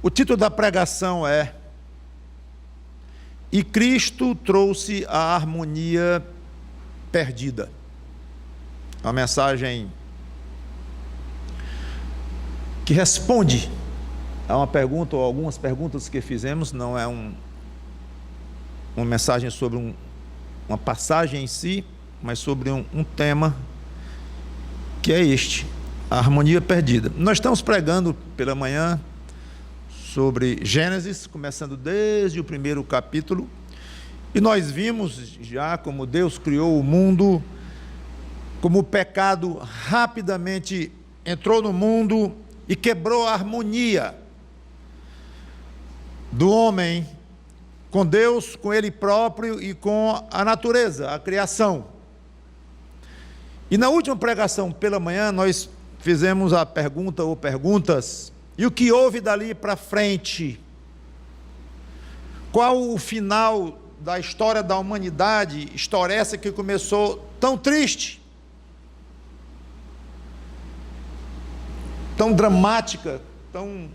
O título da pregação é: E Cristo trouxe a harmonia perdida. É uma mensagem que responde a uma pergunta ou algumas perguntas que fizemos. Não é uma mensagem sobre uma passagem em si, mas sobre um tema que é este: a harmonia perdida. Nós estamos pregando pela manhã sobre Gênesis, começando desde o primeiro capítulo, e nós vimos já como Deus criou o mundo, como o pecado rapidamente entrou no mundo e quebrou a harmonia do homem com Deus, com ele próprio e com a natureza, a criação. E na última pregação pela manhã nós fizemos a pergunta ou perguntas: e o que houve dali para frente? Qual o final da história da humanidade? História essa que começou tão triste, tão dramática, tão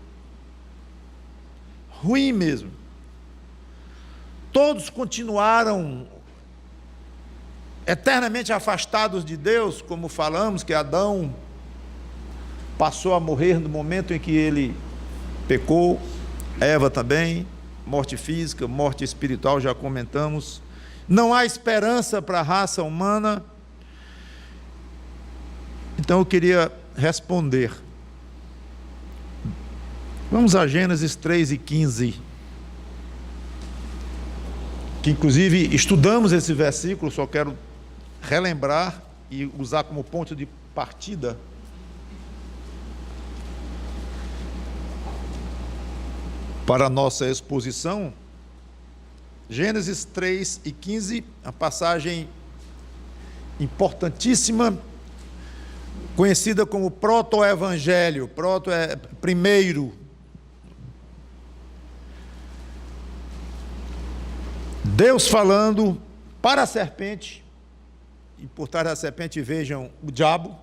ruim mesmo. Todos continuaram eternamente afastados de Deus, como falamos, que Adão passou a morrer no momento em que ele pecou, Eva também, morte física, morte espiritual, já comentamos. Não há esperança para a raça humana. Então eu queria responder. Vamos a Gênesis 3:15, que inclusive estudamos esse versículo, só quero relembrar e usar como ponto de partida. Para a nossa exposição, Gênesis 3:15, a passagem importantíssima, conhecida como proto-evangelho. Proto é primeiro. Deus falando para a serpente, e por trás da serpente vejam o diabo: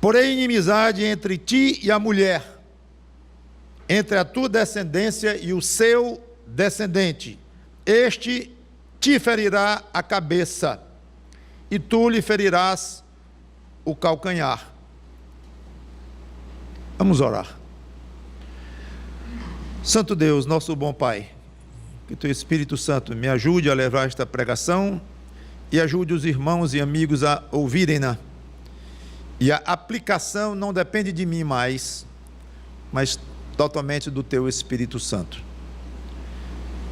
porém inimizade entre ti e a mulher, entre a tua descendência e o seu descendente. Este te ferirá a cabeça, e tu lhe ferirás o calcanhar. Vamos orar. Santo Deus, nosso bom Pai, que teu Espírito Santo me ajude a levar esta pregação e ajude os irmãos e amigos a ouvirem-na. E a aplicação não depende de mim mais, mas totalmente do teu Espírito Santo.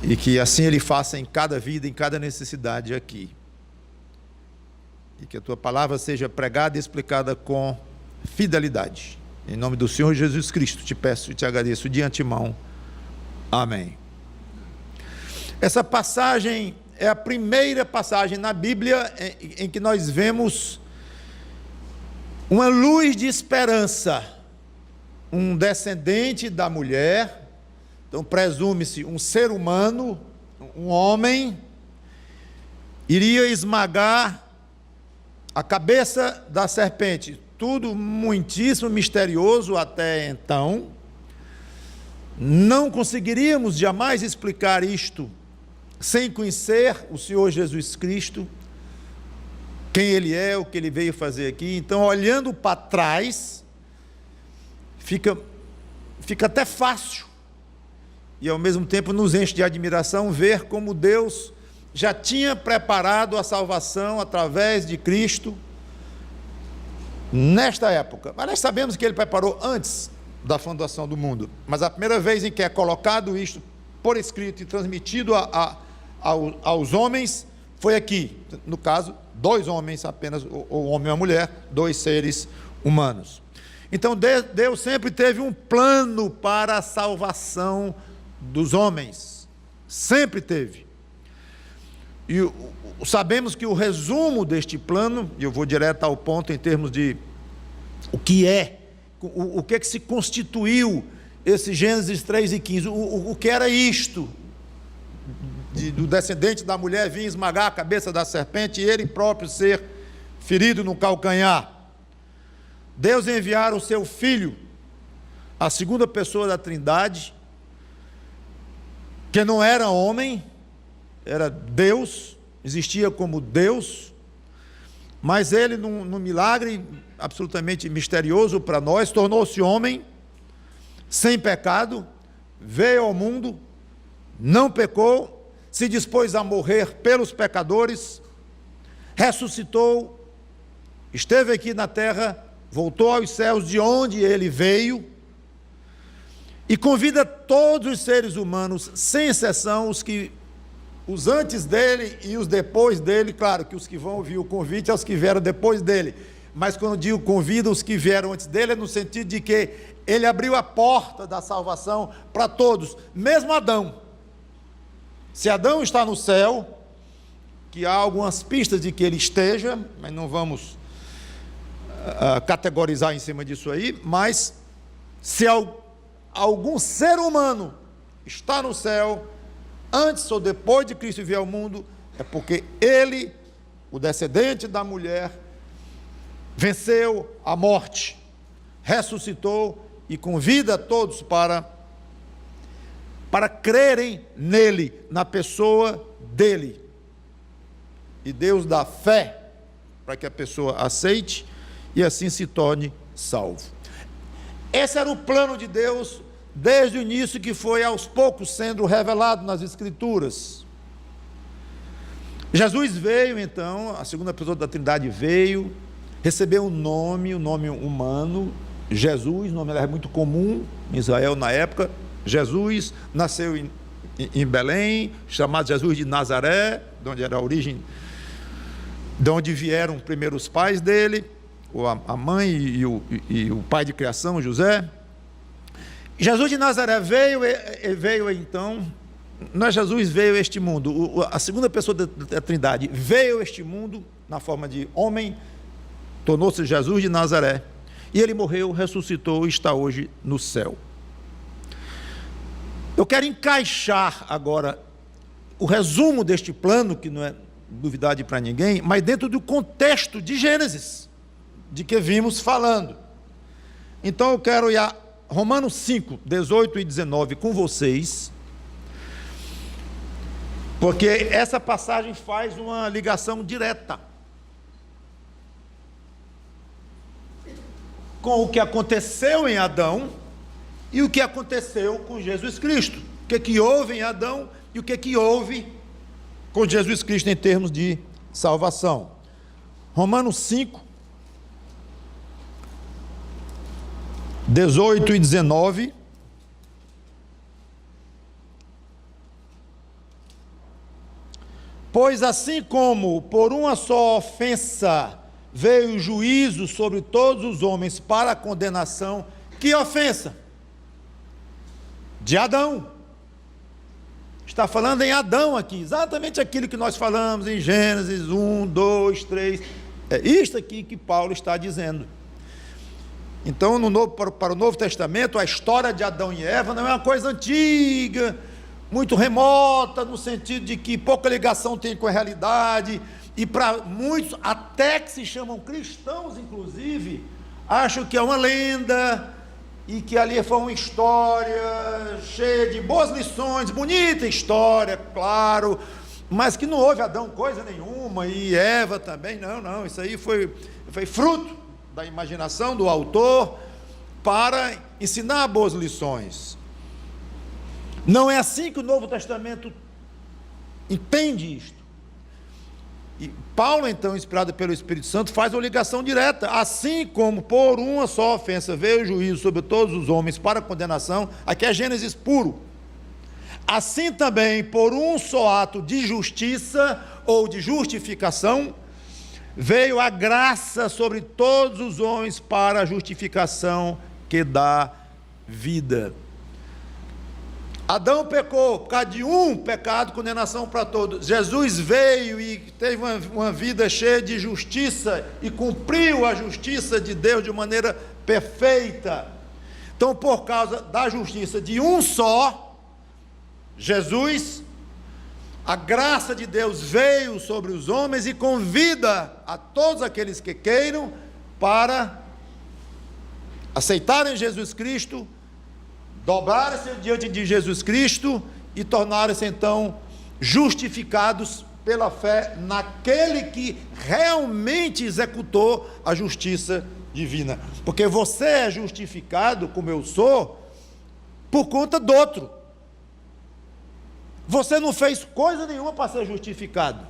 E que assim ele faça em cada vida, em cada necessidade aqui. E que a tua palavra seja pregada e explicada com fidelidade. Em nome do Senhor Jesus Cristo te peço e te agradeço de antemão. Amém. Essa passagem é a primeira passagem na Bíblia em que nós vemos uma luz de esperança. Um descendente da mulher, então presume-se um ser humano, um homem, iria esmagar a cabeça da serpente. Tudo muitíssimo misterioso até então. Não conseguiríamos jamais explicar isto sem conhecer o Senhor Jesus Cristo, quem Ele é, o que Ele veio fazer aqui. Então, olhando para trás, fica até fácil, e ao mesmo tempo nos enche de admiração ver como Deus já tinha preparado a salvação através de Cristo nesta época. Mas nós sabemos que Ele preparou antes da fundação do mundo, mas a primeira vez em que é colocado isto por escrito e transmitido aos homens foi aqui, no caso, dois homens apenas, o homem e a mulher, dois seres humanos. Então Deus sempre teve um plano para a salvação dos homens, sempre teve. E sabemos que o resumo deste plano, e eu vou direto ao ponto em termos de o que é, o que é que se constituiu esse Gênesis 3:15, o que era isto, do descendente da mulher vir esmagar a cabeça da serpente e ele próprio ser ferido no calcanhar. Deus enviara o seu filho a segunda pessoa da Trindade, que não era homem, era Deus, existia como Deus, mas ele, num milagre absolutamente misterioso para nós, tornou-se homem, sem pecado, veio ao mundo, não pecou, se dispôs a morrer pelos pecadores, ressuscitou, esteve aqui na terra, voltou aos céus de onde ele veio, e convida todos os seres humanos, sem exceção, os antes dele e os depois dele, claro que os que vão ouvir o convite são os que vieram depois dele, mas quando digo convida os que vieram antes dele, é no sentido de que ele abriu a porta da salvação para todos, mesmo Adão. Se Adão está no céu, que há algumas pistas de que ele esteja, mas não vamos categorizar em cima disso aí, mas se algum ser humano está no céu, antes ou depois de Cristo vir ao mundo, é porque ele, o descendente da mulher, venceu a morte, ressuscitou e convida todos para crerem nele, na pessoa dele. E Deus dá fé para que a pessoa aceite e assim se torne salvo. Esse era o plano de Deus desde o início, que foi aos poucos sendo revelado nas Escrituras. Jesus veio então, a segunda pessoa da Trindade veio, recebeu um nome humano, Jesus, nome era muito comum em Israel na época. Jesus nasceu em Belém, chamado Jesus de Nazaré, de onde era a origem, de onde vieram primeiro os pais dele, a mãe e o pai de criação, José. Jesus de Nazaré veio então, não é Jesus veio a este mundo, a segunda pessoa da Trindade veio a este mundo na forma de homem, tornou-se Jesus de Nazaré, e ele morreu, ressuscitou e está hoje no céu. Eu quero encaixar agora o resumo deste plano, que não é novidade para ninguém, mas dentro do contexto de Gênesis, de que vimos falando. Então eu quero ir a Romanos 5, 18 e 19 com vocês, porque essa passagem faz uma ligação direta com o que aconteceu em Adão e o que aconteceu com Jesus Cristo. O que houve em Adão e o que houve com Jesus Cristo em termos de salvação. Romanos 5, 18 e 19. Pois assim como por uma só ofensa veio o juízo sobre todos os homens para a condenação. Que ofensa? De Adão. Está falando em Adão aqui, exatamente aquilo que nós falamos em Gênesis 1, 2, 3. É isto aqui que Paulo está dizendo. Então, para o Novo Testamento, a história de Adão e Eva não é uma coisa antiga, muito remota, no sentido de que pouca ligação tem com a realidade, e para muitos, até que se chamam cristãos, inclusive, acham que é uma lenda, e que ali foi uma história cheia de boas lições, bonita história, claro, mas que não houve Adão coisa nenhuma, e Eva também, não, isso aí foi fruto da imaginação do autor para ensinar boas lições. Não é assim que o Novo Testamento entende isto. E Paulo, então, inspirado pelo Espírito Santo, faz uma ligação direta. Assim como por uma só ofensa veio o juízo sobre todos os homens para condenação, aqui é Gênesis puro. Assim também, por um só ato de justiça ou de justificação, veio a graça sobre todos os homens para a justificação que dá vida. Adão pecou, por causa de um pecado, condenação para todos. Jesus veio e teve uma vida cheia de justiça e cumpriu a justiça de Deus de maneira perfeita. Então, por causa da justiça de um só, Jesus, a graça de Deus veio sobre os homens e convida a todos aqueles que queiram para aceitarem Jesus Cristo, Dobraram-se diante de Jesus Cristo e tornaram-se então justificados pela fé naquele que realmente executou a justiça divina. Porque você é justificado, como eu sou, por conta do outro. Você não fez coisa nenhuma para ser justificado.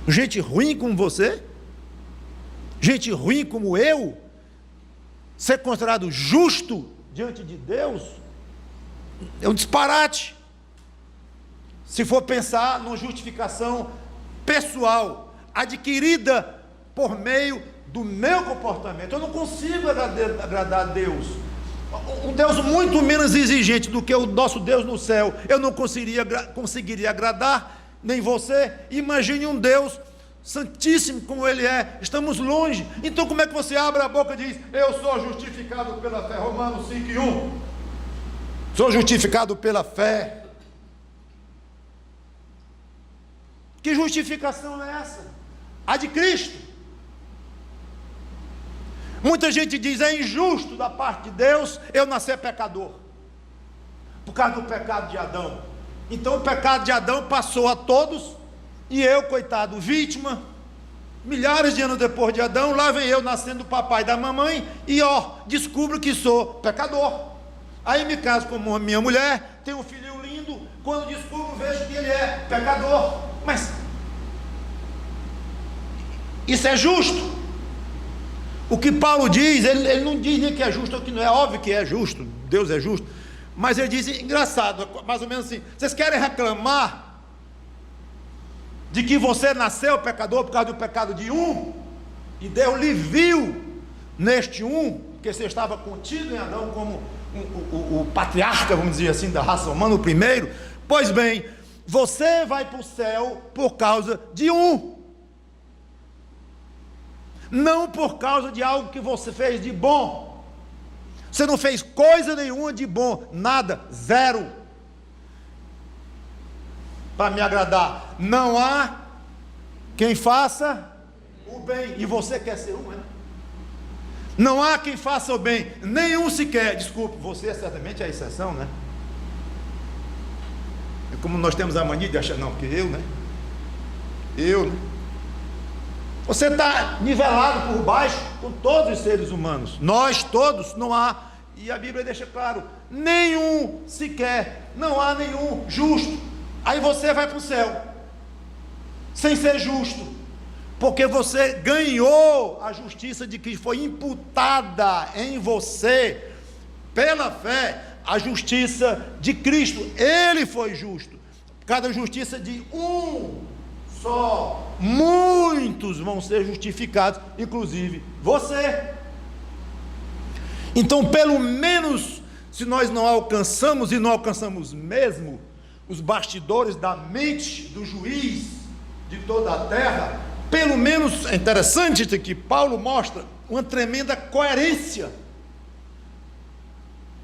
Gente ruim como você, gente ruim como eu, ser considerado justo diante de Deus, é um disparate. Se for pensar numa justificação pessoal, adquirida por meio do meu comportamento, eu não consigo agradar a Deus. Um Deus muito menos exigente do que o nosso Deus no céu, eu não conseguiria agradar, nem você. Imagine um Deus santíssimo como Ele é, estamos longe. Então como é que você abre a boca e diz, eu sou justificado pela fé? Romanos 5:1, sou justificado pela fé. Que justificação é essa? A de Cristo. Muita gente diz, é injusto da parte de Deus eu nascer pecador, por causa do pecado de Adão. Então o pecado de Adão passou a todos, e eu, coitado, vítima, milhares de anos depois de Adão, lá vem eu nascendo do papai e da mamãe, e descubro que sou pecador. Aí me caso com a minha mulher, tenho um filho lindo, quando descubro, vejo que ele é pecador. Mas isso é justo? O que Paulo diz, ele não diz nem que é justo ou que não é, óbvio que é justo, Deus é justo, mas ele diz, engraçado, mais ou menos assim, vocês querem reclamar de que você nasceu pecador por causa do pecado de um, e Deus lhe viu neste um, porque você estava contido em Adão como o patriarca, vamos dizer assim, da raça humana, o primeiro. Pois bem, você vai para o céu por causa de um, não por causa de algo que você fez de bom. Você não fez coisa nenhuma de bom, nada, zero, para me agradar. Não há quem faça o bem, e você quer ser um, né? Não há quem faça o bem, nenhum sequer. Desculpe, você certamente é a exceção, né? É como nós temos a mania de achar, não, porque eu, né? Você está nivelado por baixo com todos os seres humanos. Nós todos, não há, e a Bíblia deixa claro, nenhum sequer, não há nenhum justo. Aí você vai para o céu, sem ser justo, porque você ganhou a justiça de que foi imputada em você, pela fé, a justiça de Cristo. Ele foi justo. Cada justiça de um só, muitos vão ser justificados, inclusive você. Então, pelo menos, se nós não alcançamos, e não alcançamos mesmo, os bastidores da mente do juiz de toda a terra, pelo menos, é interessante isso aqui, Paulo mostra uma tremenda coerência,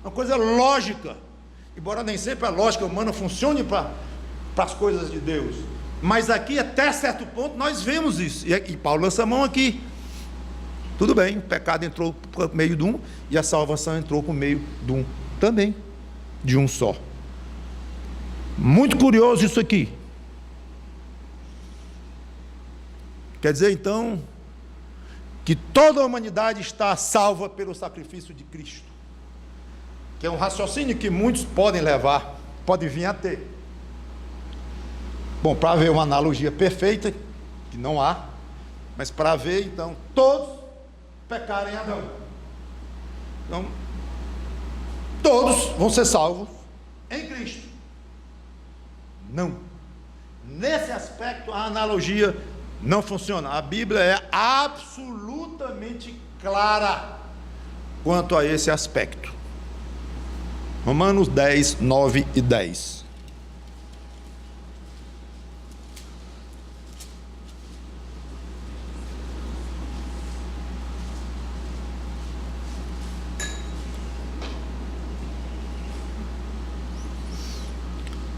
uma coisa lógica, embora nem sempre a lógica humana funcione para as coisas de Deus, mas aqui até certo ponto nós vemos isso, e Paulo lança a mão aqui. Tudo bem, o pecado entrou por meio de um, e a salvação entrou por meio de um também, de um só. Muito curioso isso aqui. Quer dizer então que toda a humanidade está salva pelo sacrifício de Cristo, que é um raciocínio que muitos podem levar, podem vir a ter. Bom, para ver uma analogia perfeita, que não há, mas para ver então, todos pecaram em Adão. Então, todos vão ser salvos em Cristo. Não. Nesse aspecto, a analogia não funciona. A Bíblia é absolutamente clara quanto a esse aspecto. Romanos 10, 9 e 10.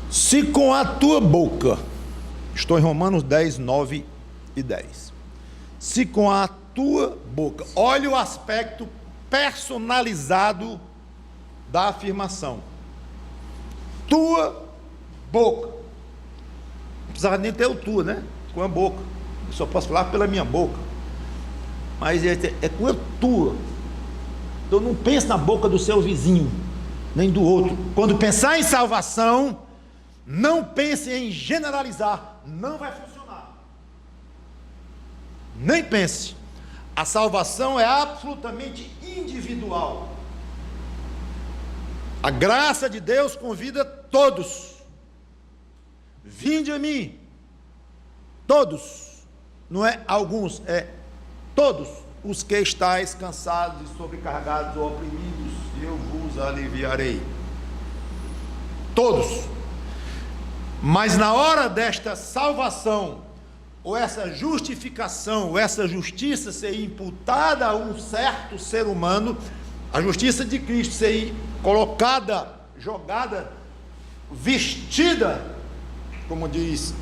Se com a tua boca, estou em Romanos 10, 9 e 10. Se com a tua boca, olha o aspecto personalizado da afirmação. Tua boca. Não precisava nem ter o tua, né? Com a boca. Eu só posso falar pela minha boca. Mas é com a tua. Então não pense na boca do seu vizinho, nem do outro. Quando pensar em salvação, não pense em generalizar. Não vai funcionar. Nem pense. A salvação é absolutamente individual. A graça de Deus convida todos. Vinde a mim. Todos. Não é alguns, é todos os que estáis cansados e sobrecarregados ou oprimidos, eu vos aliviarei. Todos. Mas na hora desta salvação, ou essa justificação, ou essa justiça ser imputada a um certo ser humano, a justiça de Cristo ser colocada, jogada, vestida, como diz,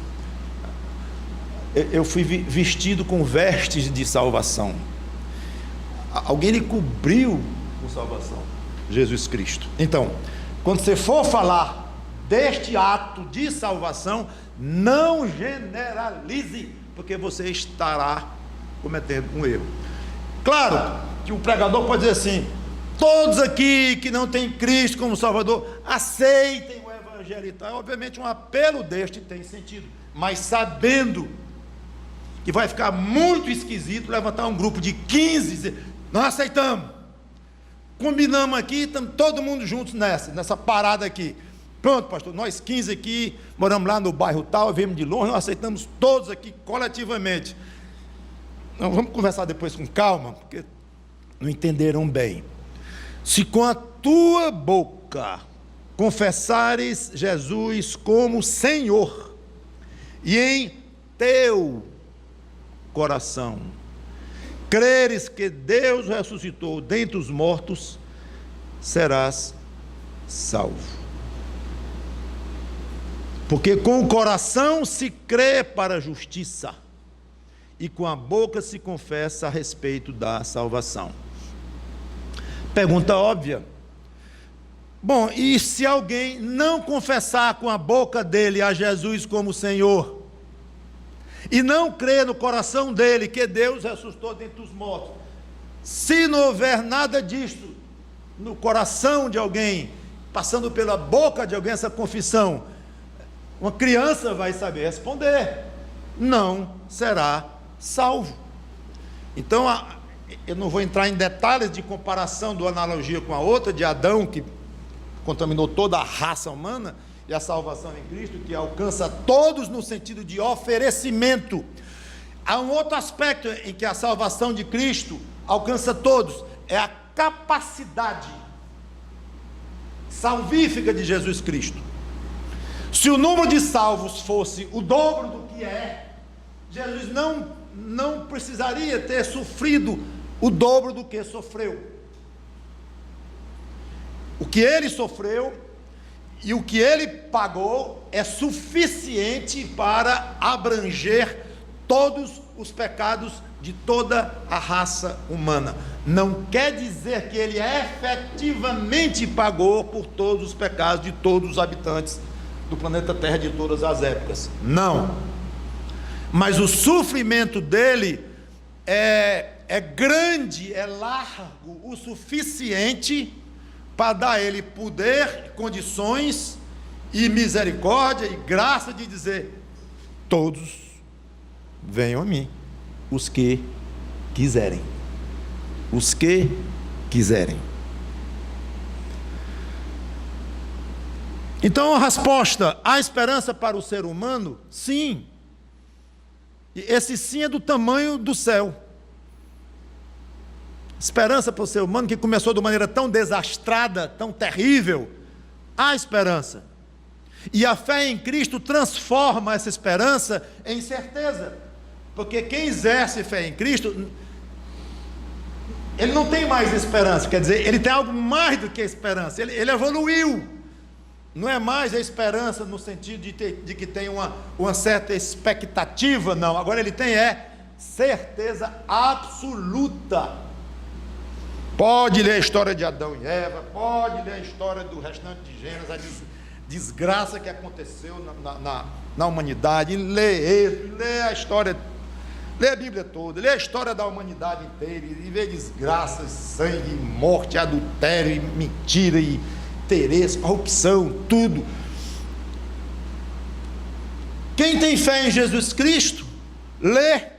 eu fui vestido com vestes de salvação. Alguém lhe cobriu com salvação, Jesus Cristo. Então, quando você for falar deste ato de salvação, não generalize, porque você estará cometendo um erro. Claro que o pregador pode dizer assim: todos aqui que não têm Cristo como Salvador, aceitem o Evangelho e tal. Obviamente um apelo deste tem sentido, mas sabendo que vai ficar muito esquisito levantar um grupo de 15 e dizer: nós aceitamos, combinamos aqui, estamos todo mundo juntos nessa parada aqui. Pronto, pastor, nós 15 aqui, moramos lá no bairro tal, viemos de longe, nós aceitamos todos aqui coletivamente. Não, vamos conversar depois com calma, porque não entenderam bem. Se com a tua boca confessares Jesus como Senhor, e em teu coração creres que Deus ressuscitou dentre os mortos, serás salvo. Porque com o coração se crê para a justiça, e com a boca se confessa a respeito da salvação. Pergunta óbvia. Bom, e se alguém não confessar com a boca dele a Jesus como Senhor, e não crer no coração dele que Deus ressuscitou dentre os mortos, se não houver nada disto no coração de alguém, passando pela boca de alguém essa confissão, uma criança vai saber responder: não será salvo. Então, eu não vou entrar em detalhes de comparação do analogia com a outra, de Adão, que contaminou toda a raça humana, e a salvação em Cristo, que alcança todos no sentido de oferecimento. Há um outro aspecto em que a salvação de Cristo alcança todos, é a capacidade salvífica de Jesus Cristo. Se o número de salvos fosse o dobro do que é, Jesus não precisaria ter sofrido o dobro do que sofreu. O que ele sofreu e o que ele pagou é suficiente para abranger todos os pecados de toda a raça humana. Não quer dizer que ele efetivamente pagou por todos os pecados de todos os habitantes do planeta Terra de todas as épocas. Não. Mas o sofrimento dele é grande, é largo o suficiente para dar a ele poder, condições e misericórdia e graça de dizer: todos venham a mim, os que quiserem. Os que quiserem. Então a resposta: há esperança para o ser humano? Sim. E esse sim é do tamanho do céu. Esperança para o ser humano que começou de maneira tão desastrada, tão terrível. Há esperança. E a fé em Cristo transforma essa esperança em certeza. Porque quem exerce fé em Cristo, ele não tem mais esperança, quer dizer, ele tem algo mais do que esperança, ele evoluiu. Não é mais a esperança no sentido de que tem uma certa expectativa, não. Agora ele tem certeza absoluta. Pode ler a história de Adão e Eva, pode ler a história do restante de Gênesis, a desgraça que aconteceu na humanidade, lê a história, lê a Bíblia toda, lê a história da humanidade inteira, e vê desgraças, sangue, morte, adultério, mentira, e interesse, corrupção, tudo. Quem tem fé em Jesus Cristo, lê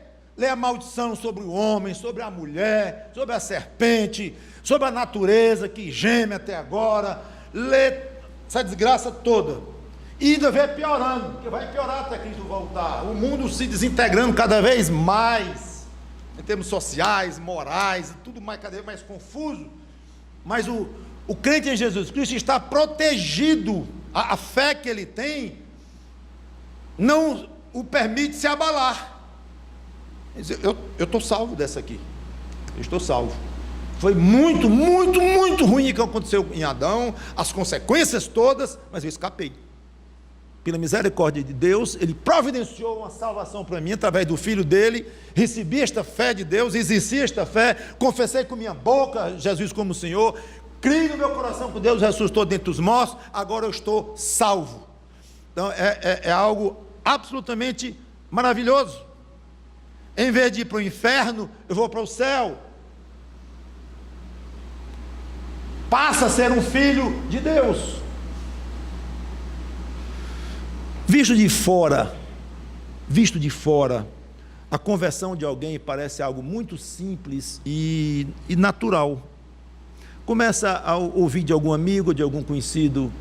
a maldição sobre o homem, sobre a mulher, sobre a serpente, sobre a natureza que geme até agora, lê essa desgraça toda, e ainda vê piorando, porque vai piorar até Cristo voltar, o mundo se desintegrando cada vez mais, em termos sociais, morais, tudo mais, cada vez mais confuso, mas o crente em Jesus Cristo está protegido, a fé que ele tem não o permite se abalar. Eu estou salvo dessa aqui, eu estou salvo. Foi muito, muito, muito ruim o que aconteceu em Adão, as consequências todas, mas eu escapei. Pela misericórdia de Deus, Ele providenciou uma salvação para mim, através do Filho dEle, recebi esta fé de Deus, exerci esta fé, confessei com minha boca Jesus como Senhor, criei no meu coração que Deus ressuscitou dentre os mortos, agora eu estou salvo. Então é algo absolutamente maravilhoso. Em vez de ir para o inferno, eu vou para o céu. Passa a ser um filho de Deus. Visto de fora, a conversão de alguém parece algo muito simples e natural. Começa a ouvir de algum amigo, de algum conhecido,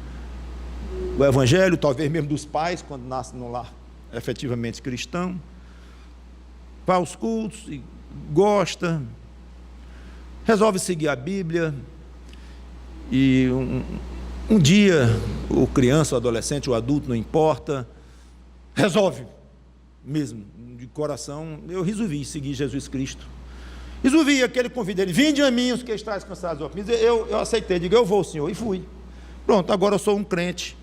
o evangelho, talvez mesmo dos pais, quando nasce no lar efetivamente cristão. Vai aos cultos, e gosta, resolve seguir a Bíblia, e um dia, o criança, o adolescente, o adulto, não importa, resolve, mesmo, de coração, eu resolvi seguir Jesus Cristo. Resolvi, aquele convite dele, vinde a mim os que estáis cansados e oprimidos, eu aceitei, digo, eu vou, Senhor, e fui. Pronto, agora eu sou um crente.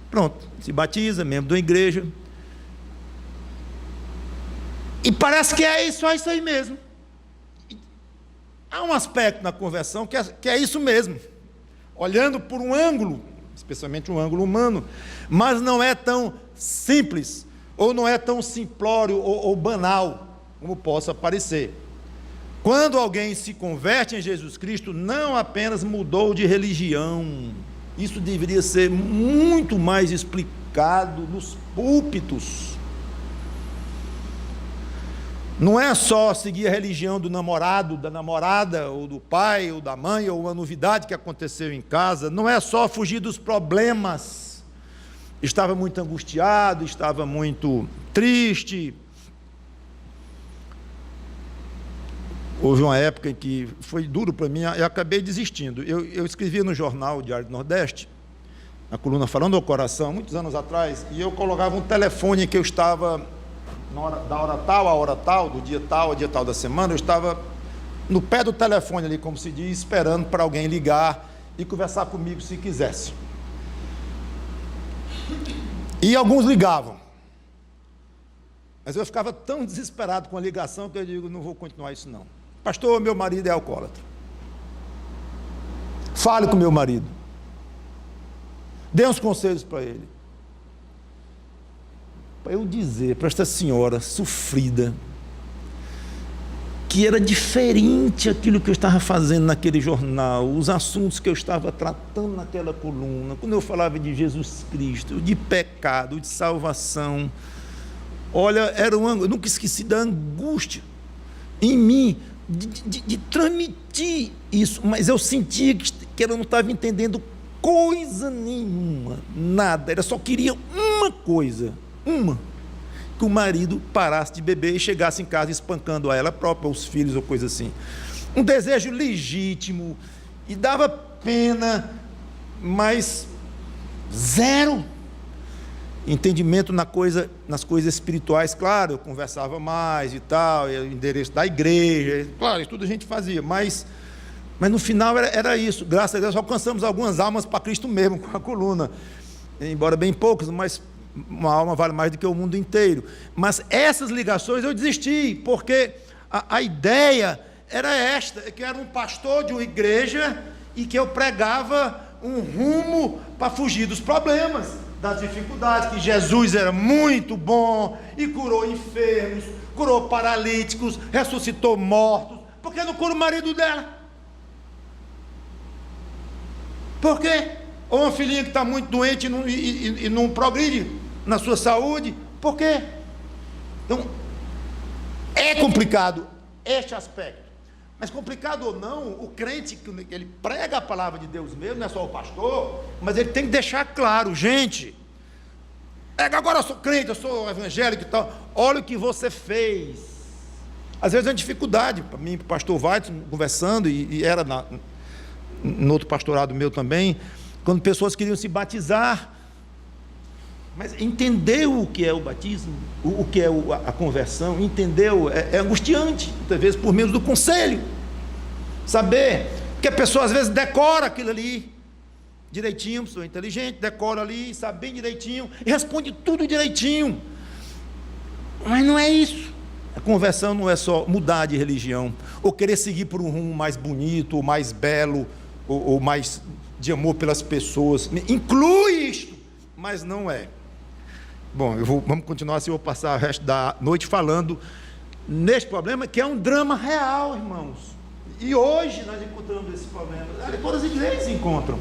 Pronto, se batiza, membro da igreja. E parece que é só isso aí mesmo. Há um aspecto na conversão que é isso mesmo. Olhando por um ângulo, especialmente um ângulo humano, mas não é tão simples, ou não é tão simplório ou banal, como possa parecer. Quando alguém se converte em Jesus Cristo, não apenas mudou de religião, isso deveria ser muito mais explicado nos púlpitos. Não é só seguir a religião do namorado, da namorada, ou do pai, ou da mãe, ou uma novidade que aconteceu em casa, não é só fugir dos problemas. Estava muito angustiado, estava muito triste. Houve uma época em que foi duro para mim, eu acabei desistindo. Eu escrevia no jornal Diário do Nordeste, a coluna Falando ao Coração, muitos anos atrás, e eu colocava um telefone que eu estava... da hora tal a hora tal, do dia tal ao dia tal da semana, eu estava no pé do telefone ali, como se diz, esperando para alguém ligar e conversar comigo se quisesse. E alguns ligavam, mas eu ficava tão desesperado com a ligação que eu digo, não vou continuar isso não. Pastor, meu marido é alcoólatra. Fale com meu marido. Dê uns conselhos para ele. Para eu dizer para esta senhora sofrida que era diferente aquilo que eu estava fazendo naquele jornal, os assuntos que eu estava tratando naquela coluna, quando eu falava de Jesus Cristo, de pecado, de salvação, olha, era eu nunca esqueci da angústia em mim de transmitir isso, mas eu sentia que ela não estava entendendo coisa nenhuma, nada, ela só queria uma coisa, que o marido parasse de beber e chegasse em casa espancando a ela própria, os filhos ou coisa assim. Um desejo legítimo, e dava pena, mas zero entendimento nas coisas espirituais. Claro, eu conversava mais e tal, o endereço da igreja, claro, isso tudo a gente fazia, mas no final era isso. Graças a Deus alcançamos algumas almas para Cristo mesmo, com a coluna, embora bem poucas, mas uma alma vale mais do que o mundo inteiro. Mas essas ligações eu desisti, porque a ideia era esta, que eu era um pastor de uma igreja e que eu pregava um rumo para fugir dos problemas, das dificuldades, que Jesus era muito bom e curou enfermos, curou paralíticos, ressuscitou mortos. Por que não cura o marido dela? Por quê? Ou uma filhinha que está muito doente e não progride na sua saúde? Por quê? Então, é complicado este aspecto. Mas complicado ou não, o crente, ele prega a palavra de Deus mesmo, não é só o pastor, mas ele tem que deixar claro, gente, agora eu sou crente, eu sou evangélico e tal, olha o que você fez. Às vezes é dificuldade, para mim, para o pastor Weidson, conversando, e era no outro pastorado meu também, quando pessoas queriam se batizar, mas entendeu o que é o batismo, o que é a conversão, entendeu? É angustiante, muitas vezes por meio do conselho, saber, porque a pessoa às vezes decora aquilo ali, direitinho, pessoa inteligente, decora ali, sabe bem direitinho, e responde tudo direitinho, mas não é isso. A conversão não é só mudar de religião, ou querer seguir por um rumo mais bonito, ou mais belo, ou mais de amor pelas pessoas, inclui isto, mas não é. Bom, vamos continuar assim, eu vou passar o resto da noite falando neste problema, que é um drama real, irmãos. E hoje nós encontramos esse problema, todas as igrejas encontram,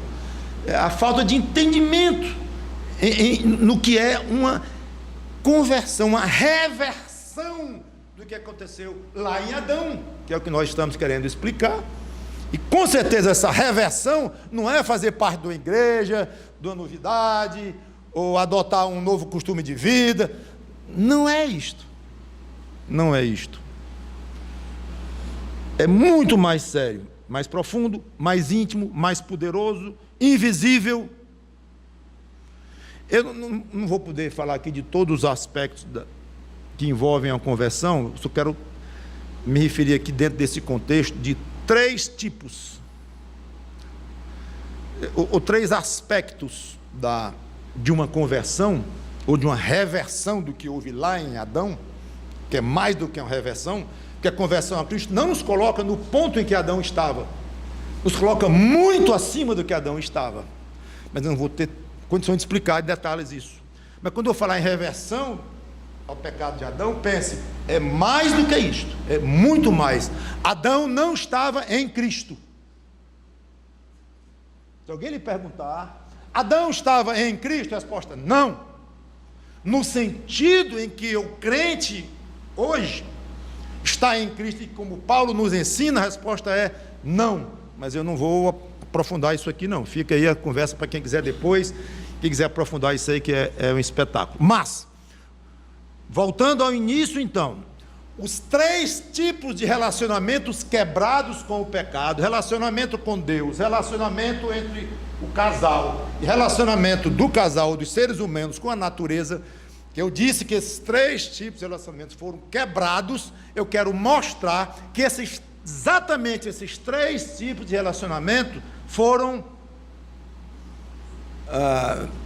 a falta de entendimento no que é uma conversão, uma reversão do que aconteceu lá em Adão, que é o que nós estamos querendo explicar. E com certeza essa reversão não é fazer parte de uma igreja, de uma novidade, ou adotar um novo costume de vida. Não é isto. Não é isto. É muito mais sério, mais profundo, mais íntimo, mais poderoso, invisível. Eu não vou poder falar aqui de todos os aspectos que envolvem a conversão, eu só quero me referir aqui dentro desse contexto de 3 tipos, ou 3 aspectos de uma conversão, ou de uma reversão do que houve lá em Adão, que é mais do que uma reversão, porque a conversão a Cristo não nos coloca no ponto em que Adão estava, nos coloca muito acima do que Adão estava, mas eu não vou ter condição de explicar em detalhes isso. Mas quando eu falar em reversão ao pecado de Adão, pense, é mais do que isto, é muito mais. Adão não estava em Cristo. Se alguém lhe perguntar, Adão estava em Cristo? A resposta, não. No sentido em que o crente hoje está em Cristo, e como Paulo nos ensina, a resposta é não. Mas eu não vou aprofundar isso aqui não, fica aí a conversa para quem quiser depois, quem quiser aprofundar isso aí, que é um espetáculo. Mas, voltando ao início então, os 3 tipos de relacionamentos quebrados com o pecado: relacionamento com Deus, relacionamento entre o casal e relacionamento do casal, dos seres humanos com a natureza, que eu disse que esses 3 tipos de relacionamentos foram quebrados. Eu quero mostrar que exatamente esses 3 tipos de relacionamento foram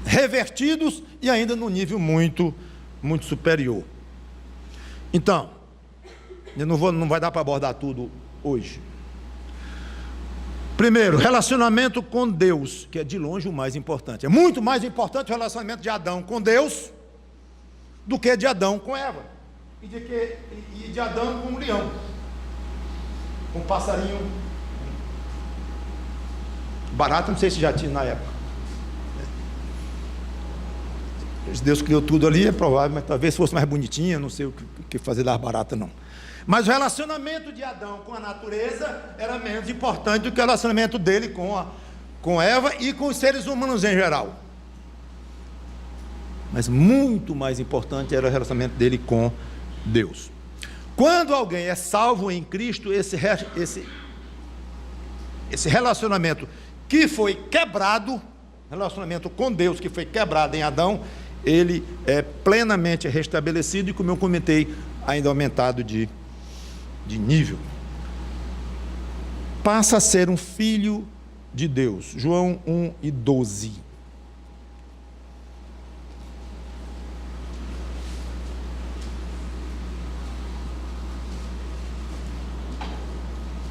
revertidos, e ainda num nível muito, muito superior. Então, não vai dar para abordar tudo hoje. Primeiro, relacionamento com Deus, que é de longe o mais importante. É muito mais importante o relacionamento de Adão com Deus do que de Adão com Eva, e de Adão com um leão, com um passarinho, barata, não sei se já tinha na época. Deus criou tudo ali, é provável, mas talvez fosse mais bonitinha, não sei o que fazer das baratas não. Mas o relacionamento de Adão com a natureza era menos importante do que o relacionamento dele com Eva e com os seres humanos em geral. Mas muito mais importante era o relacionamento dele com Deus. Quando alguém é salvo em Cristo, esse relacionamento que foi quebrado, relacionamento com Deus que foi quebrado em Adão, ele é plenamente restabelecido, e como eu comentei, ainda aumentado de nível. Passa a ser um filho de Deus. João 1:12.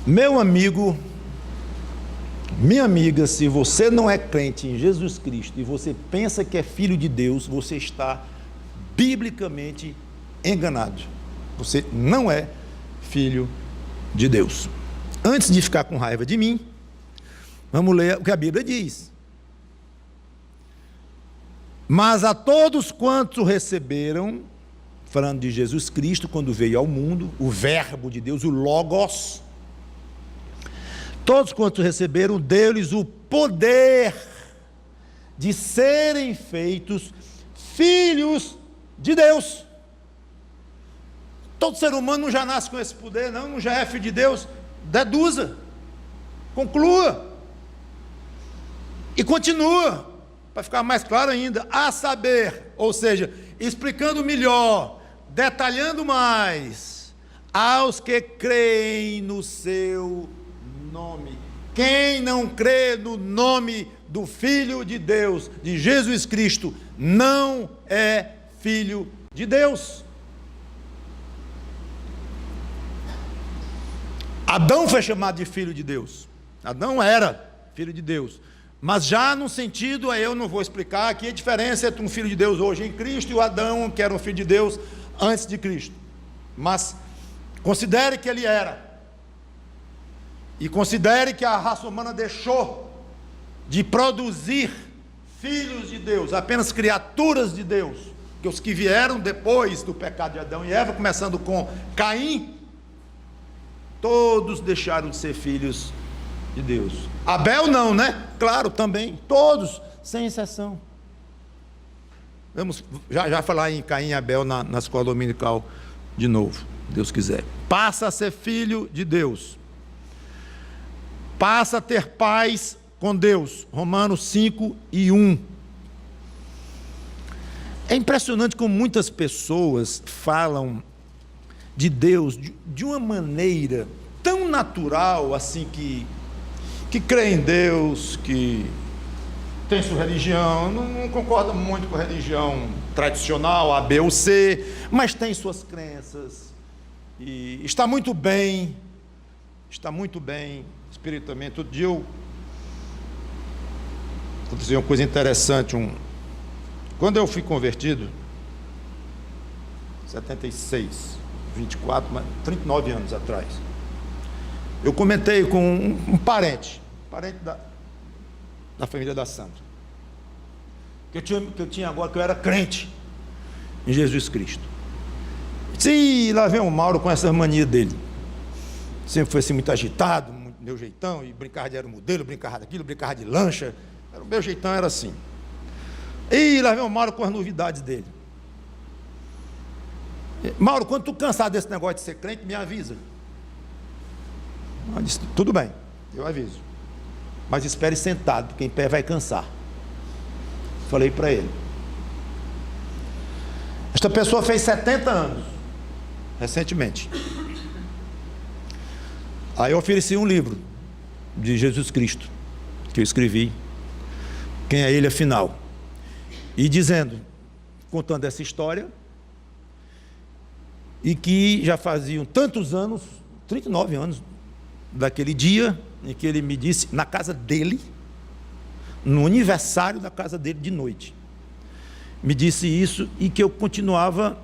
Meu amigo, minha amiga, se você não é crente em Jesus Cristo e você pensa que é filho de Deus, você está biblicamente enganado. Você não é filho de Deus. Antes de ficar com raiva de mim, vamos ler o que a Bíblia diz. Mas a todos quantos receberam, falando de Jesus Cristo, quando veio ao mundo, o verbo de Deus, o Logos, todos quantos receberam, deu-lhes o poder de serem feitos filhos de Deus. Todo ser humano não já nasce com esse poder, não já é filho de Deus. Deduza, conclua e continua, para ficar mais claro ainda, a saber, ou seja, explicando melhor, detalhando mais, aos que creem no seu nome. Quem não crê no nome do Filho de Deus, de Jesus Cristo, não é filho de Deus. Adão foi chamado de filho de Deus. Adão era filho de Deus. Mas já no sentido, eu não vou explicar aqui a diferença entre um filho de Deus hoje em Cristo e o Adão, que era um filho de Deus antes de Cristo. Mas considere que ele era. E considere que a raça humana deixou de produzir filhos de Deus, apenas criaturas de Deus. Que os que vieram depois do pecado de Adão e Eva, começando com Caim, todos deixaram de ser filhos de Deus. Abel não, né? Claro, também, todos, sem exceção. Vamos já falar em Caim e Abel na escola dominical de novo, Deus quiser. Passa a ser filho de Deus. Passa a ter paz com Deus. Romanos 5:1. É impressionante como muitas pessoas falam de Deus de uma maneira tão natural, assim, que crê em Deus, que tem sua religião, não concorda muito com a religião tradicional, A, B ou C, mas tem suas crenças, e está muito bem espiritualmente. Outro dia aconteceu uma coisa interessante, quando eu fui convertido, 76, 24, 39 anos atrás, eu comentei com um parente da família da Sandra, que eu tinha agora, que eu era crente em Jesus Cristo. Sim, lá vem o Mauro com essa mania dele, sempre foi assim muito agitado, meu jeitão, e brincava de aeromodelo, brincava daquilo, brincava de lancha, o meu jeitão era assim. E lá vem o Mauro com as novidades dele. Mauro, quando tu cansar desse negócio de ser crente, me avisa. Eu disse, tudo bem, eu aviso, mas espere sentado, porque em pé vai cansar. Falei para ele. Esta pessoa fez 70 anos recentemente. Aí eu ofereci um livro de Jesus Cristo, que eu escrevi, Quem é Ele Afinal, e dizendo, contando essa história, e que já faziam tantos anos, 39 anos, daquele dia em que ele me disse, na casa dele, no aniversário da casa dele de noite, me disse isso, e que eu continuava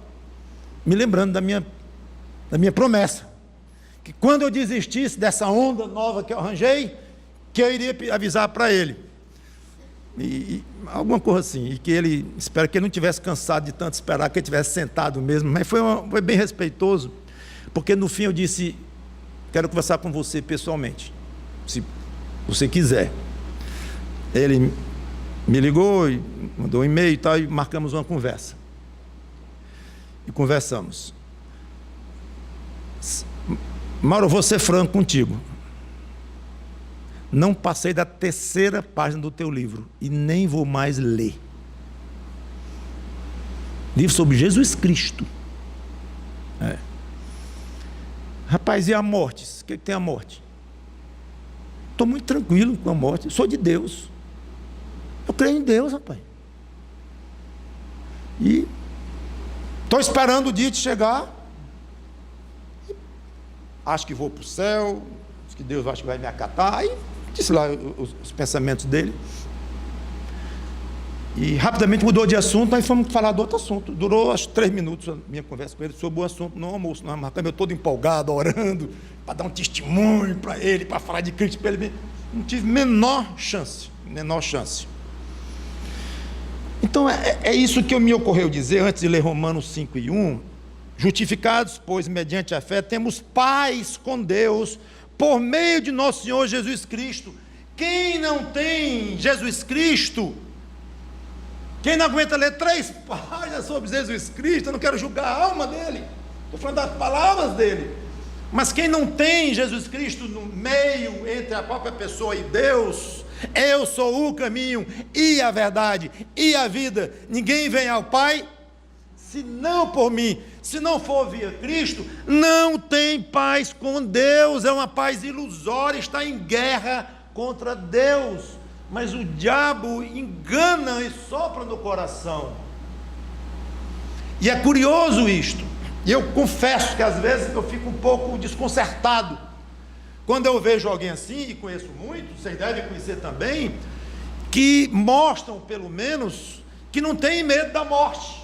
me lembrando da minha promessa, que quando eu desistisse dessa onda nova que eu arranjei, que eu iria avisar para ele, e alguma coisa assim, e que ele, espero que ele não tivesse cansado de tanto esperar, que ele tivesse sentado mesmo, mas foi bem respeitoso, porque no fim eu disse, quero conversar com você pessoalmente, se você quiser. Ele me ligou, e mandou um e-mail e tal, e marcamos uma conversa, e conversamos. Mauro, eu vou ser franco contigo, não passei da 3ª página do teu livro, e nem vou mais ler. Livro sobre Jesus Cristo. Rapaz, e a morte? O que tem a morte? Estou muito tranquilo com a morte, sou de Deus, eu creio em Deus, rapaz, e estou esperando o dia de chegar, acho que vou para o céu, Diz que Deus acha que vai me acatar. Aí disse lá os pensamentos dele. E rapidamente mudou de assunto, aí fomos falar de outro assunto. Durou acho 3 minutos a minha conversa com ele sobre o assunto no almoço. Nós marcamos, eu todo empolgado, orando, para dar um testemunho para ele, para falar de Cristo para ele. Não tive menor chance. Então é isso que me ocorreu dizer antes de ler Romanos 5:1. Justificados, pois, mediante a fé, temos paz com Deus, por meio de nosso Senhor Jesus Cristo. Quem não tem Jesus Cristo, quem não aguenta ler 3 páginas sobre Jesus Cristo, eu não quero julgar a alma dele, estou falando das palavras dele, mas quem não tem Jesus Cristo no meio, entre a própria pessoa e Deus, eu sou o caminho e a verdade e a vida, ninguém vem ao Pai, se não por mim, se não for via Cristo, não tem paz com Deus, é uma paz ilusória, está em guerra contra Deus. Mas o diabo engana e sopra no coração. E é curioso isto. E eu confesso que às vezes eu fico um pouco desconcertado quando eu vejo alguém assim, e conheço muito, vocês devem conhecer também, que mostram pelo menos que não tem medo da morte.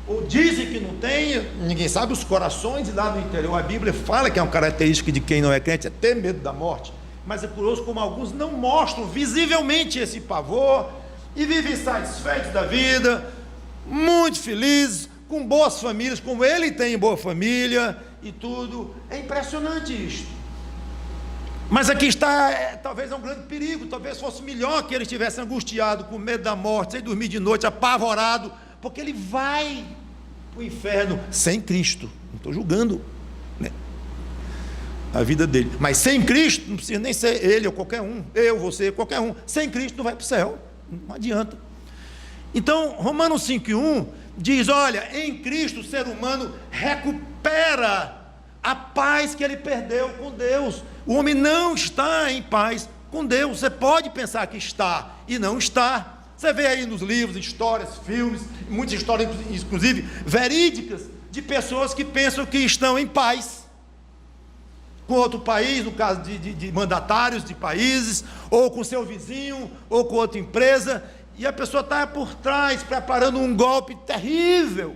Ou dizem que não tem, ninguém sabe os corações, e lá no interior a Bíblia fala que é uma característica de quem não é crente, é ter medo da morte. Mas é curioso como alguns não mostram visivelmente esse pavor e vivem satisfeitos da vida, muito felizes, com boas famílias, como ele tem boa família e tudo. É impressionante isto. Mas aqui está, talvez é um grande perigo, talvez fosse melhor que ele estivesse angustiado, com medo da morte, sem dormir de noite, apavorado, porque ele vai para o inferno sem Cristo. Não estou julgando, né, a vida dele, mas sem Cristo, não precisa nem ser ele ou qualquer um, eu, você, qualquer um, sem Cristo não vai para o céu, não adianta. Então Romanos 5:1 diz, olha, em Cristo o ser humano recupera a paz que ele perdeu com Deus. O homem não está em paz com Deus. Você pode pensar que está e não está. Você vê aí nos livros, histórias, filmes, muitas histórias inclusive verídicas, de pessoas que pensam que estão em paz com outro país, no caso de mandatários de países, ou com seu vizinho, ou com outra empresa, e a pessoa está por trás, preparando um golpe terrível,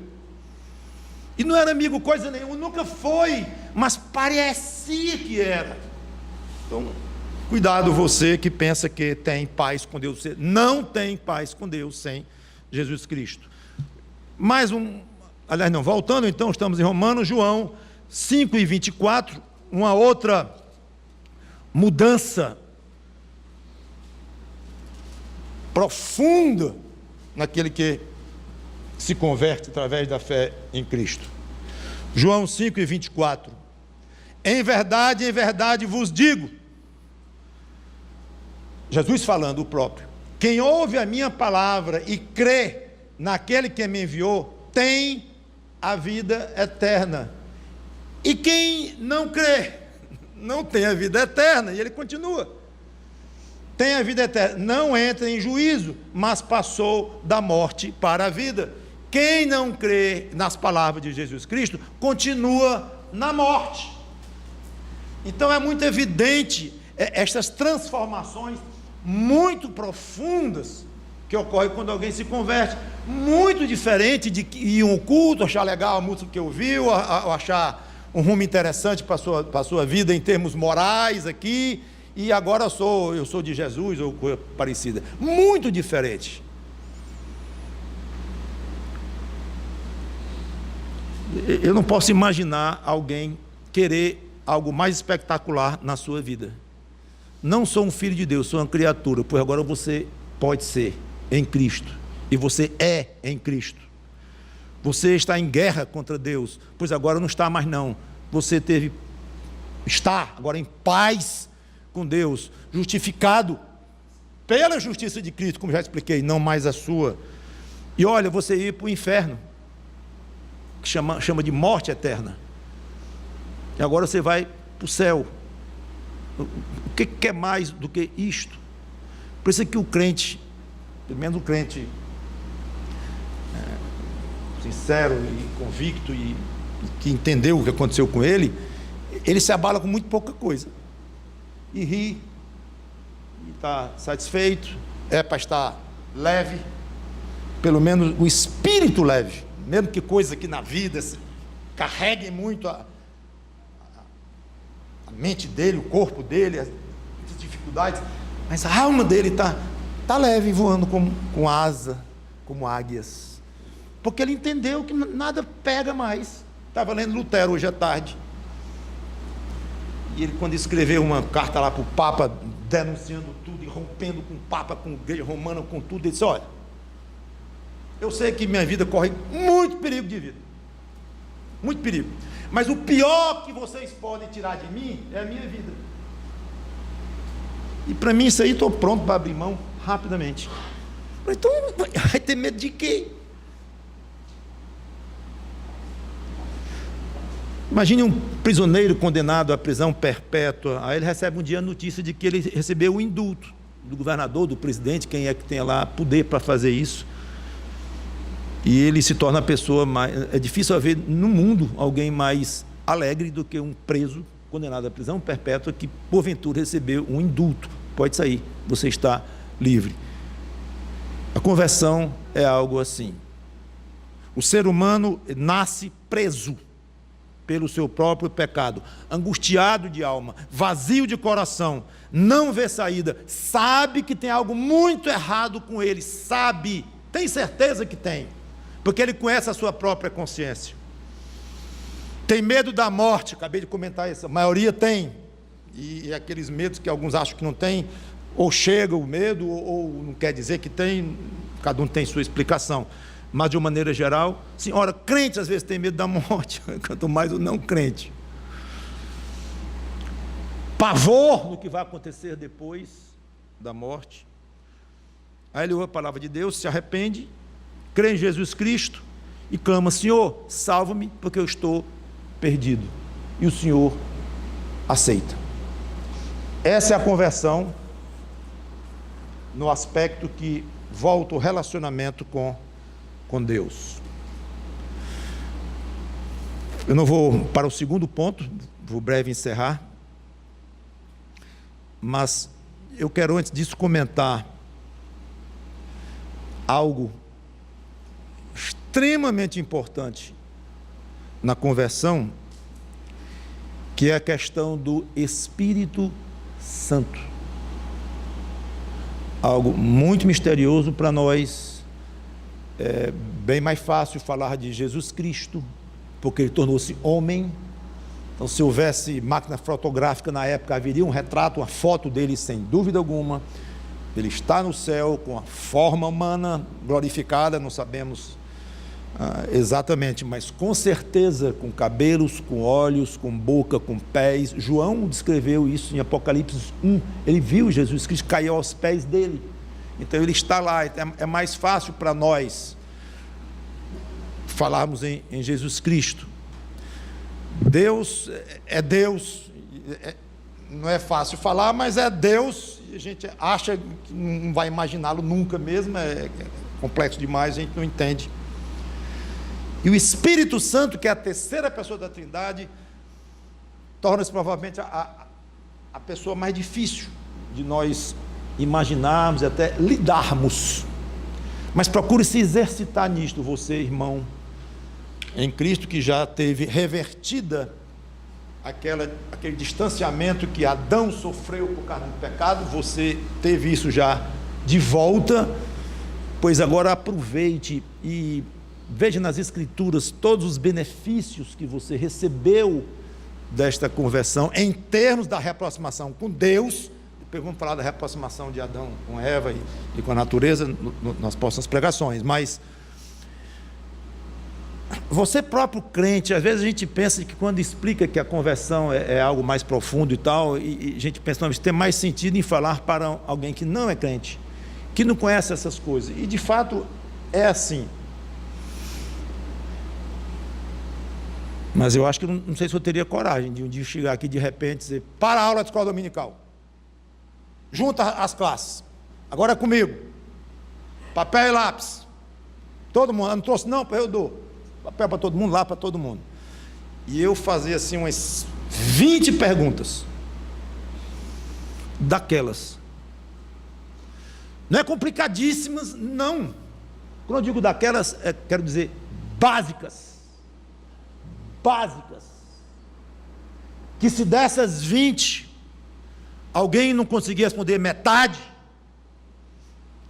e não era amigo coisa nenhuma, nunca foi, mas parecia que era. Então, cuidado você que pensa que tem paz com Deus, você não tem paz com Deus sem Jesus Cristo. Voltando então, estamos em Romanos, João 5:24, uma outra mudança profunda naquele que se converte através da fé em Cristo. João 5:24. Em verdade vos digo, Jesus falando o próprio, quem ouve a minha palavra e crê naquele que me enviou, tem a vida eterna. E quem não crê, não tem a vida eterna. E ele continua, tem a vida eterna, não entra em juízo, mas passou da morte para a vida. Quem não crê nas palavras de Jesus Cristo, continua na morte. Então é muito evidente estas transformações muito profundas que ocorrem quando alguém se converte, muito diferente de ir a um culto, achar legal a música que ouviu, ou achar um rumo interessante para a sua vida em termos morais aqui, e agora eu sou de Jesus, ou coisa parecida. Muito diferente. Eu não posso imaginar alguém querer algo mais espetacular na sua vida. Não sou um filho de Deus, sou uma criatura, pois agora você pode ser em Cristo, e você é em Cristo. Você está em guerra contra Deus, pois agora não está mais não. Você está agora em paz com Deus, justificado pela justiça de Cristo, como já expliquei, não mais a sua. E olha, você ir para o inferno, que chama de morte eterna, e agora você vai para o céu. O que é mais do que isto? Por isso é que o crente, pelo menos o crente sincero e convicto, e que entendeu o que aconteceu com ele, ele se abala com muito pouca coisa. e ri, e está satisfeito, é para estar leve, pelo menos o espírito leve, mesmo que coisa que na vida carregue muito a mente dele, o corpo dele, as dificuldades, mas a alma dele está leve, voando com asa, como águias, porque ele entendeu que nada pega mais. Estava lendo Lutero hoje à tarde, e ele, quando escreveu uma carta lá para o Papa, denunciando tudo, e rompendo com o Papa, com a Igreja Romana, com tudo, ele disse: olha, eu sei que minha vida corre muito perigo de vida, muito perigo, mas o pior que vocês podem tirar de mim é a minha vida. E para mim isso aí, estou pronto para abrir mão rapidamente. Então vai ter medo de quê? Imagine um prisioneiro condenado à prisão perpétua, aí ele recebe um dia a notícia de que ele recebeu o indulto do governador, do presidente, quem é que tem lá poder para fazer isso, e ele se torna a pessoa mais... É difícil haver no mundo alguém mais alegre do que um preso condenado à prisão perpétua que porventura recebeu um indulto. Pode sair, você está livre. A conversão é algo assim. O ser humano nasce preso pelo seu próprio pecado, angustiado de alma, vazio de coração, não vê saída, sabe que tem algo muito errado com ele, sabe, tem certeza que tem, porque ele conhece a sua própria consciência. Tem medo da morte, acabei de comentar isso, a maioria tem, e aqueles medos que alguns acham que não tem, ou chega o medo, ou não quer dizer que tem, cada um tem sua explicação. Mas de uma maneira geral, senhora, crente às vezes tem medo da morte, quanto mais o não crente. Pavor no que vai acontecer depois da morte. Aí ele ouve a palavra de Deus, se arrepende, crê em Jesus Cristo e clama: Senhor, salva-me, porque eu estou perdido. E o Senhor aceita. Essa é a conversão no aspecto que volta o relacionamento com Deus. Eu não vou para o segundo ponto, vou breve encerrar, mas eu quero antes disso comentar algo extremamente importante na conversão, que é a questão do Espírito Santo. Algo muito misterioso para nós. É bem mais fácil falar de Jesus Cristo, porque ele tornou-se homem. Então, se houvesse máquina fotográfica na época, haveria um retrato, uma foto dele, sem dúvida alguma. Ele está no céu com a forma humana glorificada, não sabemos exatamente, mas com certeza com cabelos, com olhos, com boca, com pés. João descreveu isso em Apocalipse 1, ele viu Jesus Cristo, caiu aos pés dele. Então ele está lá. É mais fácil para nós falarmos em Jesus Cristo. Deus é Deus, não é fácil falar, mas é Deus, e a gente acha que não vai imaginá-lo nunca mesmo, é complexo demais, a gente não entende. E o Espírito Santo, que é a terceira pessoa da Trindade, torna-se provavelmente a pessoa mais difícil de nós imaginarmos e até lidarmos, mas procure se exercitar nisto, você, irmão em Cristo, que já teve revertida aquele distanciamento que Adão sofreu por causa do pecado. Você teve isso já de volta, pois agora aproveite e veja nas Escrituras todos os benefícios que você recebeu desta conversão, em termos da reaproximação com Deus. Depois vamos falar da reaproximação de Adão com Eva e com a natureza nas próximas pregações, mas você próprio crente, às vezes a gente pensa que quando explica que a conversão é algo mais profundo e tal, e a gente pensa, não, isso tem mais sentido em falar para alguém que não é crente, que não conhece essas coisas, e de fato é assim. Mas eu acho que não sei se eu teria coragem de um dia chegar aqui de repente e dizer: para a aula de escola dominical, junta as classes, agora é comigo, papel e lápis, todo mundo. Não trouxe não, eu dou papel para todo mundo, lá para todo mundo, e eu fazia assim umas 20 perguntas, daquelas. Não é complicadíssimas, não. Quando eu digo daquelas, quero dizer básicas. Básicas. Que se dessas 20, alguém não conseguir responder metade,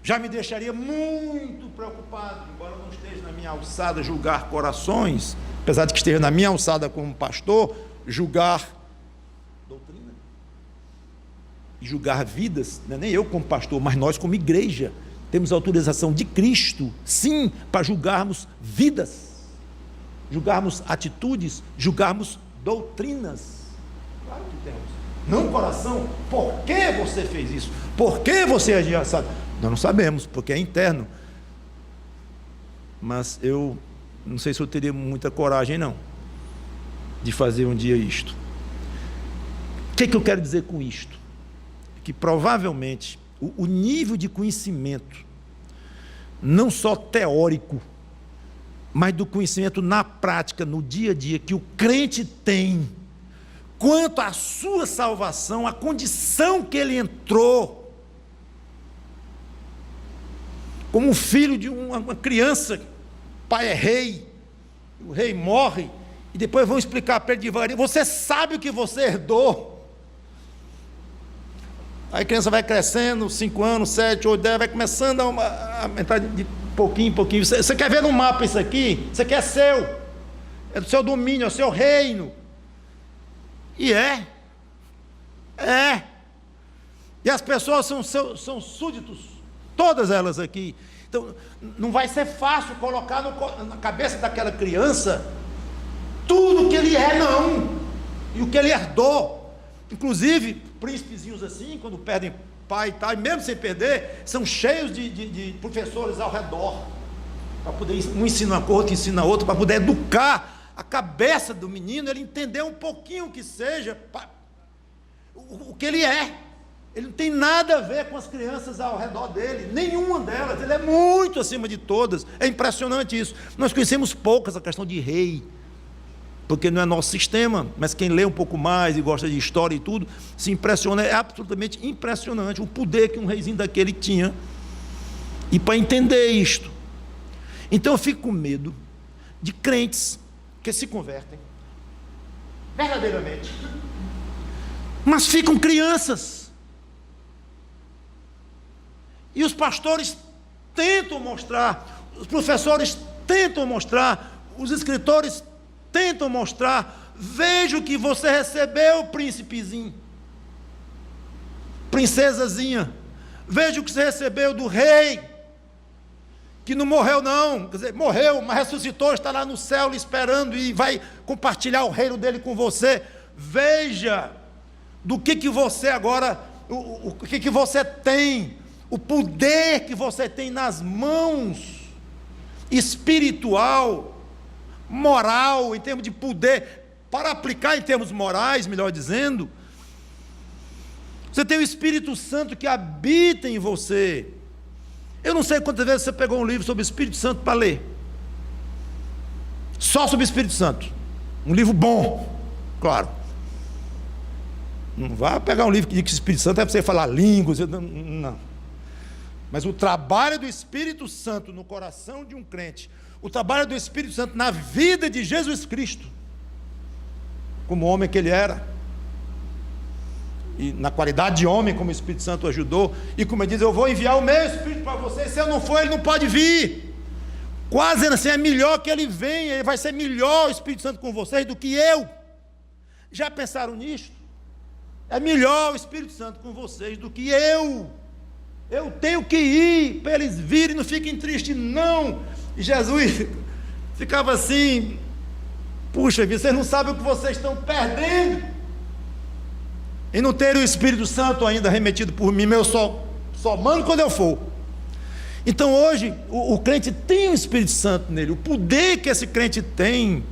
já me deixaria muito preocupado, embora não esteja na minha alçada julgar corações, apesar de que esteja na minha alçada como pastor, julgar doutrina e julgar vidas, não é nem eu como pastor, mas nós como igreja, temos autorização de Cristo, sim, para julgarmos vidas, julgarmos atitudes, julgarmos doutrinas. Claro que temos. Não coração, por que você fez isso? Por que você agiu assim? Nós não sabemos, porque é interno. Mas eu não sei se eu teria muita coragem, não, de fazer um dia isto. O que eu quero dizer com isto? Que provavelmente o nível de conhecimento, não só teórico, mas do conhecimento na prática, no dia a dia, que o crente tem, quanto à sua salvação, a condição que ele entrou, como filho de uma criança, pai é rei, o rei morre, e depois vão explicar para ele devagarinho, você sabe o que você herdou. Aí a criança vai crescendo, 5 anos, 7, 8, 10, vai começando a entrar de pouquinho em pouquinho. Você quer ver no mapa isso aqui? Isso aqui é seu, é do seu domínio, é do seu reino. E é. E as pessoas são súditos, todas elas aqui. Então, não vai ser fácil colocar na cabeça daquela criança tudo o que ele é, não. E o que ele herdou. Inclusive, príncipezinhos assim, quando perdem pai e tal, e mesmo sem perder, são cheios de professores ao redor, para poder, um ensina uma coisa, outro ensina outro, para poder educar a cabeça do menino, ele entender um pouquinho o que seja, o que ele é. Ele não tem nada a ver com as crianças ao redor dele, nenhuma delas, ele é muito acima de todas. É impressionante isso. Nós conhecemos poucas a questão de rei, porque não é nosso sistema, mas quem lê um pouco mais e gosta de história e tudo, se impressiona, é absolutamente impressionante o poder que um reizinho daquele tinha. E para entender isto, então eu fico com medo de crentes que se convertem verdadeiramente, mas ficam crianças, e os pastores tentam mostrar, os professores tentam mostrar, os escritores tentam mostrar, veja o que você recebeu, príncipezinho, princesazinha, veja o que você recebeu do rei, que não morreu não, quer dizer, morreu, mas ressuscitou, está lá no céu lhe esperando e vai compartilhar o reino dele com você. Veja do que você agora, o que você tem, o poder que você tem nas mãos, espiritual, moral, em termos de poder, para aplicar em termos morais, melhor dizendo. Você tem o Espírito Santo que habita em você. Eu não sei quantas vezes você pegou um livro sobre o Espírito Santo para ler, só sobre o Espírito Santo, um livro bom, claro. Não vá pegar um livro que diz que o Espírito Santo é para você falar línguas, não. Mas o trabalho do Espírito Santo no coração de um crente, o trabalho do Espírito Santo na vida de Jesus Cristo, como homem que ele era, e na qualidade de homem, como o Espírito Santo ajudou, e como ele diz, eu vou enviar o meu Espírito para vocês, se eu não for, ele não pode vir, quase assim, é melhor que ele venha, ele vai ser melhor o Espírito Santo com vocês do que eu. Já pensaram nisto? É melhor o Espírito Santo com vocês do que eu tenho que ir, para eles virem, não fiquem tristes não. E Jesus ficava assim, puxa vida, vocês não sabem o que vocês estão perdendo, e não ter o Espírito Santo ainda remetido por mim, eu só mando quando eu for. Então hoje, o crente tem o Espírito Santo nele, o poder que esse crente tem,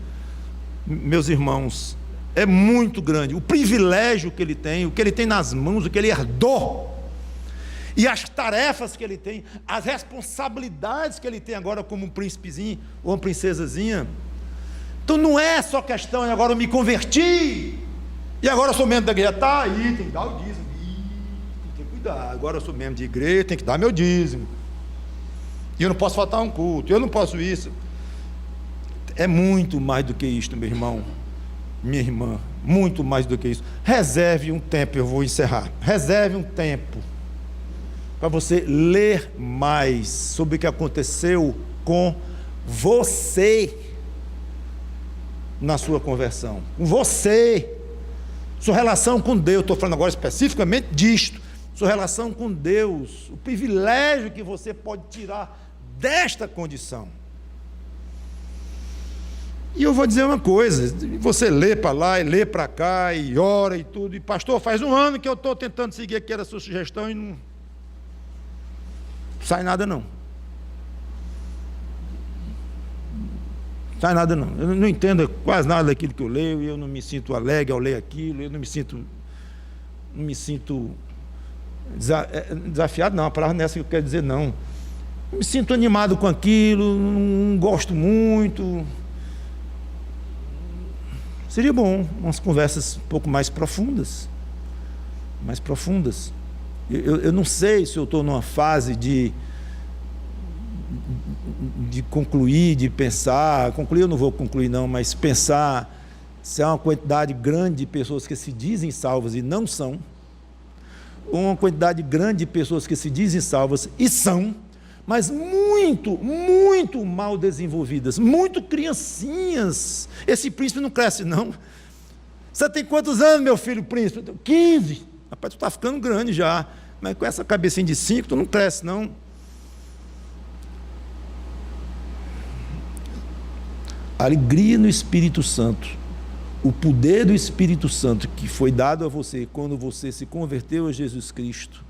meus irmãos, é muito grande, o privilégio que ele tem, o que ele tem nas mãos, o que ele herdou, e as tarefas que ele tem, as responsabilidades que ele tem agora como um príncipezinho, ou uma princesazinha. Então não é só questão, agora eu me converti, e agora eu sou membro da igreja, está aí, tem que dar o dízimo, cuidar. Agora eu sou membro de igreja, tenho que dar meu dízimo. E eu não posso faltar um culto, eu não posso isso. É muito mais do que isto, meu irmão, minha irmã, muito mais do que isso. Reserve um tempo, eu vou encerrar. Reserve um tempo para você ler mais sobre o que aconteceu com você na sua conversão. Com você. Sua relação com Deus, estou falando agora especificamente disto. Sua relação com Deus, o privilégio que você pode tirar desta condição. E eu vou dizer uma coisa, você lê para lá e lê para cá e ora e tudo, e pastor, faz um ano que eu estou tentando seguir aquela sua sugestão e não sai nada não. Sai nada não. Eu não entendo quase nada daquilo que eu leio, e eu não me sinto alegre ao ler aquilo, eu não me sinto desafiado, não, a palavra nessa que eu quero dizer não. Me sinto animado com aquilo, não gosto muito. Seria bom umas conversas um pouco mais profundas. Mais profundas. Eu não sei se eu estou numa fase de concluir, de pensar. Concluir eu não vou concluir não, mas pensar se há uma quantidade grande de pessoas que se dizem salvas e não são, ou uma quantidade grande de pessoas que se dizem salvas e são, mas muito, muito mal desenvolvidas, muito criancinhas. Esse príncipe não cresce não. Você tem quantos anos, meu filho príncipe? 15. Rapaz, tu está ficando grande já, mas com essa cabecinha de 5 tu não cresce não. A alegria no Espírito Santo, o poder do Espírito Santo que foi dado a você quando você se converteu a Jesus Cristo.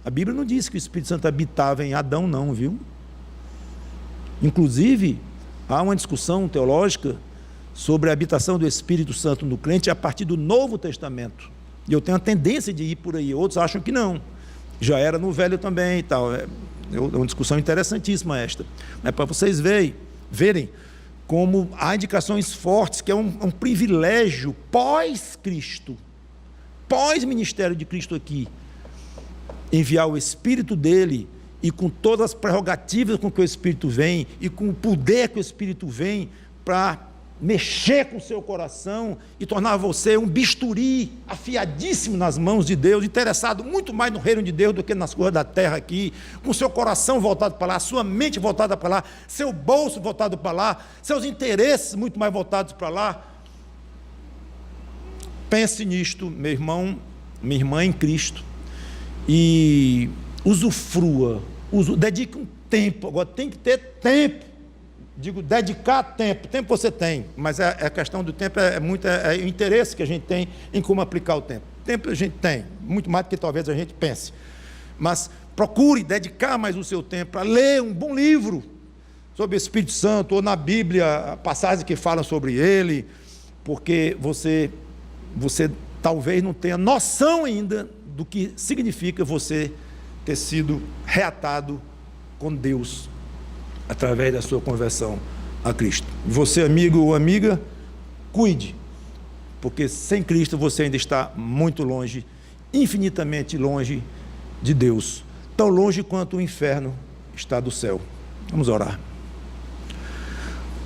A Bíblia não diz que o Espírito Santo habitava em Adão não, viu? Inclusive, há uma discussão teológica sobre a habitação do Espírito Santo no crente a partir do Novo Testamento. E eu tenho a tendência de ir por aí, outros acham que não. Já era no Velho também e tal. É uma discussão interessantíssima esta. Mas para vocês verem como há indicações fortes que é um privilégio pós-Cristo, pós-ministério de Cristo aqui, enviar o Espírito dele, e com todas as prerrogativas com que o Espírito vem, e com o poder que o Espírito vem, para mexer com o seu coração, e tornar você um bisturi afiadíssimo nas mãos de Deus, interessado muito mais no reino de Deus do que nas coisas da terra aqui, com seu coração voltado para lá, sua mente voltada para lá, seu bolso voltado para lá, seus interesses muito mais voltados para lá. Pense nisto, meu irmão, minha irmã em Cristo, e usufrua, dedique um tempo. Agora tem que ter tempo, digo, dedicar tempo você tem, mas a questão do tempo é o interesse que a gente tem em como aplicar o tempo. Tempo a gente tem, muito mais do que talvez a gente pense, mas procure dedicar mais o seu tempo para ler um bom livro sobre o Espírito Santo, ou na Bíblia, passagens que falam sobre ele, porque você talvez não tenha noção ainda do que significa você ter sido reatado com Deus através da sua conversão a Cristo. Você, amigo ou amiga, cuide, porque sem Cristo você ainda está muito longe, infinitamente longe de Deus, tão longe quanto o inferno está do céu. Vamos orar.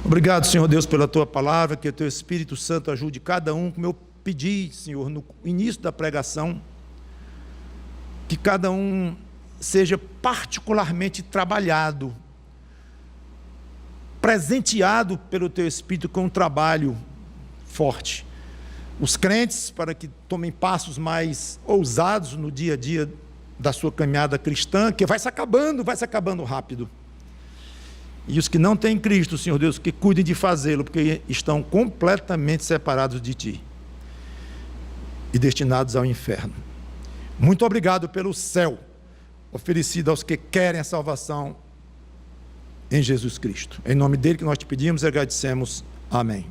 Obrigado, Senhor Deus, pela Tua palavra, que o Teu Espírito Santo ajude cada um, como eu pedi, Senhor, no início da pregação, que cada um seja particularmente trabalhado, presenteado pelo Teu Espírito com um trabalho forte. Os crentes, para que tomem passos mais ousados no dia a dia da sua caminhada cristã, que vai se acabando rápido. E os que não têm Cristo, Senhor Deus, que cuidem de fazê-lo, porque estão completamente separados de Ti e destinados ao inferno. Muito obrigado pelo céu oferecido aos que querem a salvação em Jesus Cristo. Em nome dele que nós te pedimos e agradecemos. Amém.